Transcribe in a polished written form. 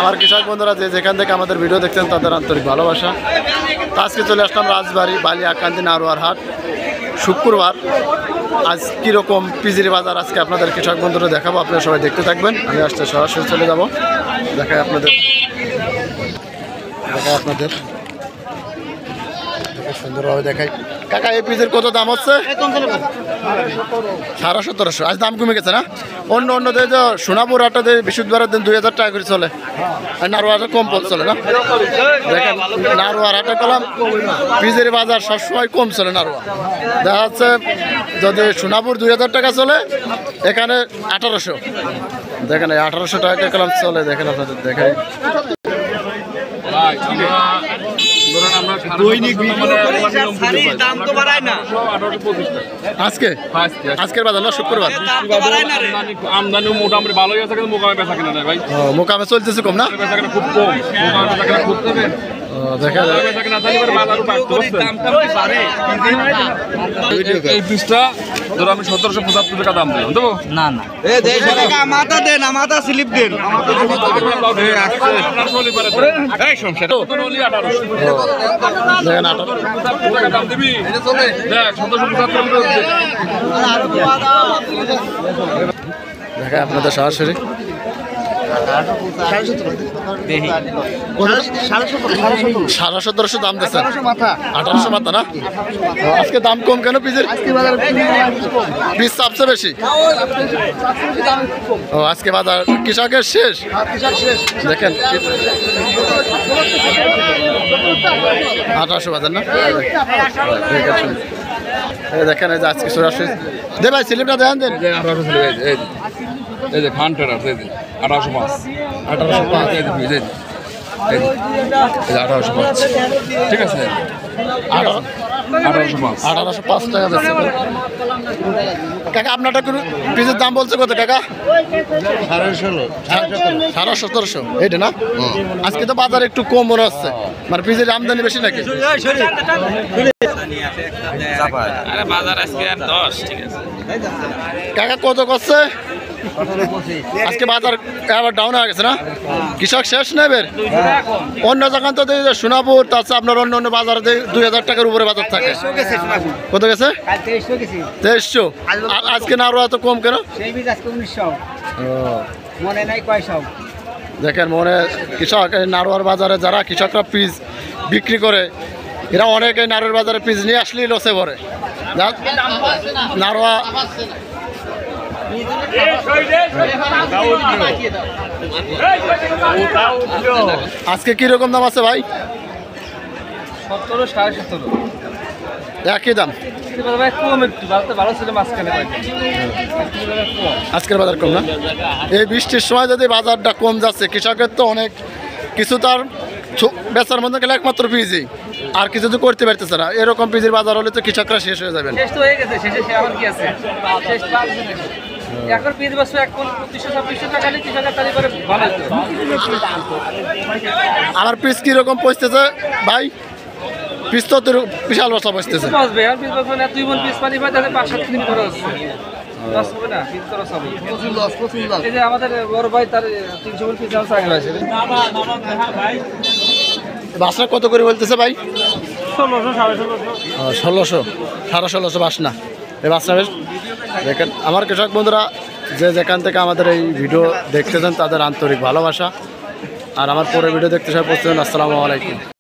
আমার কৃষক বন্ধুরা যে যেখান থেকে আমাদের ভিডিও দেখছেন তাদের আন্তরিক ভালোবাসা। তো আজকে চলে আসলাম রাজবাড়ী বালিয়াকান্দি নারোয়ার হাট, শুক্রবার। আজ কীরকম পিজির বাজার আজকে আপনাদের কৃষক বন্ধুরা দেখাবো, আপনারা সবাই দেখতে থাকবেন। আমি আসতে সরাসরি চলে যাব, দেখাই আপনাদের সুন্দরভাবে দেখাই। কাকা এই পিজের কত দাম হচ্ছে? 1750। আজ দাম কমে গেছে না? অন্য অন্যদের যে সোনাপুর হাটে বৃহস্পতিবারের দিন 2000 টাকা করে চলে, আর নারোয়ারে কম চলে না। দেখেন নারোয়ার হাটে পেলাম পিজের বাজার সবসময় কম চলে। নারোয়া দেখা যাচ্ছে যদি সোনাপুর 2000 টাকা চলে, এখানে 1800। দেখেন 1800 টাকা কলম চলে। দেখেন আপনাদের দেখাই। আজকের বাজার না শুক্রবার আমদানি মোটামুটি ভালোই আছে, কিন্তু মোকামে বেচা কিনা নাই ভাই। মোকামে চলতেছে কম না, বেচা কিনা খুব কম। মোকামে বেচা কিনা খুব কম। দেখা যায় এই পিসটা ধরো আমি 1775 টাকা দাম দিলাম দেবো না না মাথা দেন, মাথা স্লিপ দেন। দাম দিবি দেখ 1775 দেখা আপনাদের সরাসরি 1750 দাম দিচ্ছে। 1800 মাথা না? আজকে দাম কম কেন পিজের? পিস সবচেয়ে বেশি। ও আজকে বাজার কৃষকের শেষ। দেখেন 1800 বাজার না? দেখেন এই যে আজকে সরাসরি দে ভাই স্লিপটা দেন দেন। 1800 এই যে খান টেরার এই যে 1805 এই যে 1805 ঠিক আছে। 1805 টাকা যাচ্ছে কাকা। আপনারটা পিসের দাম বলছে কত কাকা? 1750 এইটা না? আজকে তো বাজার একটু কম মনে হচ্ছে, মানে পিসের আমদানি বেশি নাকি? কাকা কত করছে আজকে বাজার? আবার ডাউন হয়ে গেছে না? কৃষক শেষ নেবে। অন্য জায়গা তো সোনাপুর, তাছাড়া আপনার অন্য অন্য বাজারে 2000 টাকার উপরে বাজার থাকে। কত গেছে? 2300। আজকে না আরো এত কম কেন? দেখেন মনে কৃষক নারোয়ার বাজারে যারা কৃষকরা পিস বিক্রি করে, এরা অনেকে নারোয়ার বাজারে পিস নিয়ে আসলেই লসে পড়ে। নারোয়া আজকে কিরকম দাম আছে ভাই? 17, 17.5 একই দাম। আজকের বাজার কম না? এই বৃষ্টির সময় যদি বাজারটা কম যাচ্ছে, কৃষকের তো অনেক কিছু তার বেচার মধ্যে গেলে একমাত্র পিজি, আর কিছু তো করতে পারতেছে না। এরকম পিজির বাজার হলে তো কৃষকরা শেষ হয়ে যাবেন। আমার পিস কিরকম পৌঁছতেছে ভাই? পিস তো বিশাল বস্তা পৌঁছতেছে। আমাদের বড় ভাই তার 300 মণ পিস আগে আছে। বাসনা কত করে বলতেছে ভাই? 1600, 1600 বাসনা। এই বাসনা বেশ। দেখেন আমার কৃষক বন্ধুরা যে যেখান থেকে আমাদের এই ভিডিও দেখতেছেন তাদের আন্তরিক ভালোবাসা। আর আমার পরে ভিডিও দেখতে সবাই পৌঁছতেছেন। আসসালামু আলাইকুম।